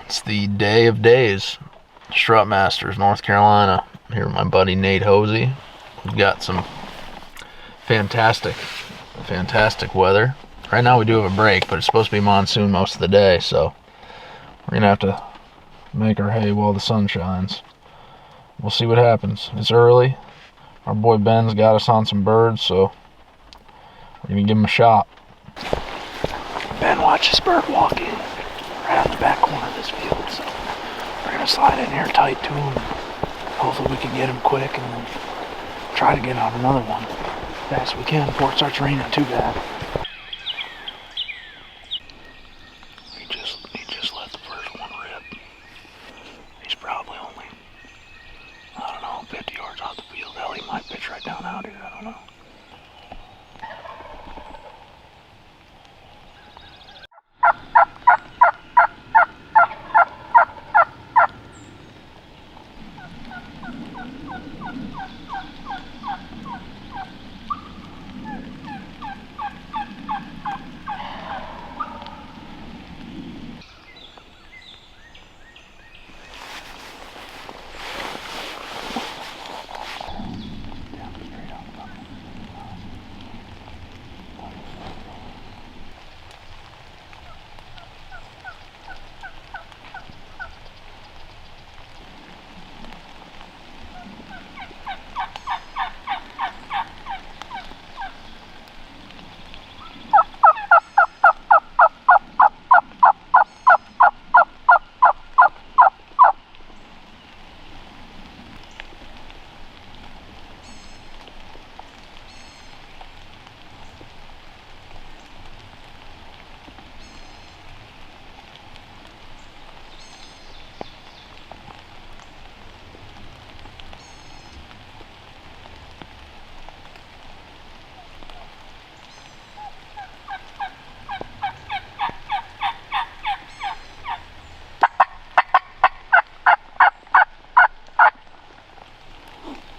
It's the day of days, Strut Masters, North Carolina. I'm here with my buddy Nate Hosie. We've got some fantastic weather. Right now we do have a break, but it's supposed to be monsoon most of the day, so we're gonna have to make our hay while the sun shines. We'll see what happens. It's early. Our boy Ben's got us on some birds, so we're gonna give him a shot. Ben watches bird walking right on the back corner of this field, so we're gonna slide in here tight to him. Hopefully we can get him quick and then try to get on another one as fast as we can before it starts raining too bad. He just let the first one rip. He's probably only, I don't know, 50 yards off the field. Hell, he might pitch right down out here, I don't know.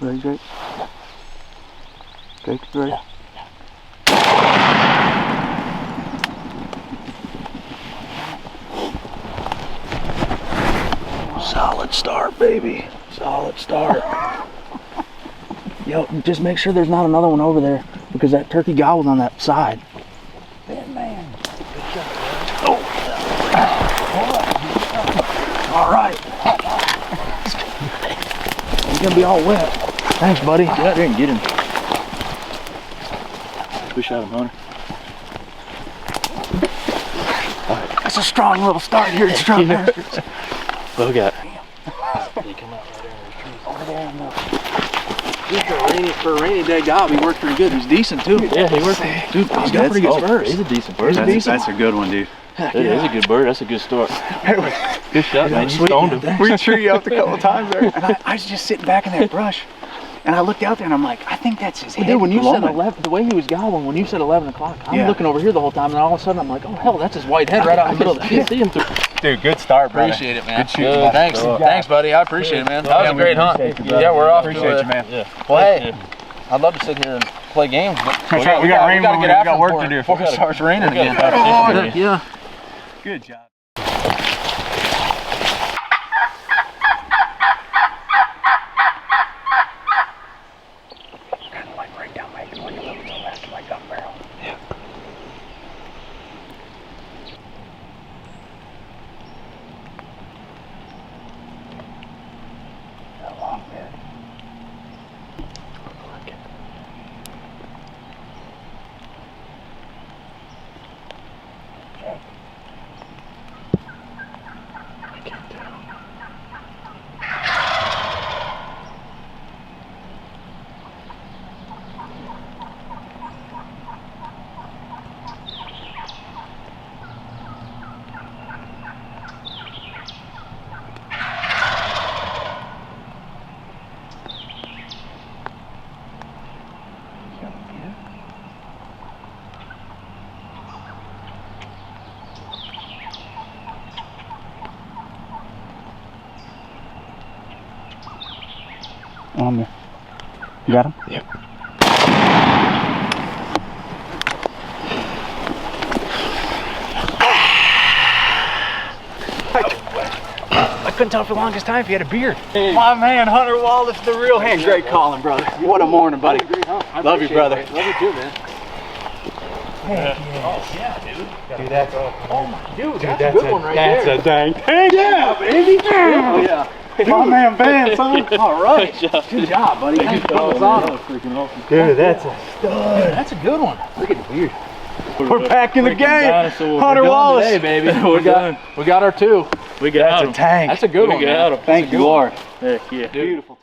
Ready, Jake? Jake, you ready? Solid start, baby. Solid start. Yo, just make sure there's not another one over there because that turkey gobbled on that side. Man. Good job, oh. All right. He's gonna be all wet. Thanks, buddy. Get out there and get him. Push out him, Hunter. That's a strong little start here at Strut Masters. What we got? They come out right there in the trees. Over there in the... For a rainy day gob, he worked pretty good. He's decent too. Yeah, he worked. Dude, he's got pretty good spurs. He's a decent bird. That's a good one, dude. That is a good bird. That's a good start. Good shot, man. You stoned him. We treed you up a couple times there. And I was just sitting back in that brush, and I looked out there, and I'm like, I think that's his head. Dude, when you said glowing. 11, the way he was gobbling, when you said 11 o'clock, I'm looking over here the whole time, and all of a sudden I'm like, oh hell, that's his white head right out in the middle of the field. See him through. Dude, good start, brother. Appreciate it, man. Good shooting. Thanks. Thanks, buddy. I appreciate it, man. That was a great hunt. Yeah, we're off. Appreciate you, man. Yeah. Well, hey, I'd love to sit here and play games, but That's right. We got rain. We got work to do before it starts raining again. Yeah. Good job. On there. You got him? Yep. couldn't tell for the longest time if he had a beard. My man, Hunter Wallace, the real hand. Great calling, brother. What a morning, buddy. Love you, brother. Love you too, man. Heck Oh, yeah, dude. Dude, that's Oh, my dude, that's a good one right there. That's a dang thing. Yeah, baby. Oh, yeah. My man, Van, son. All right. Good job, buddy. Thanks for putting us on. Dude, that's a That's a good one. Look at the beard. We're back in the game. Hunter Wallace. Hey, baby. We got our two. That's a tank. That's a good one. Thank you, Lord. Heck yeah. Beautiful.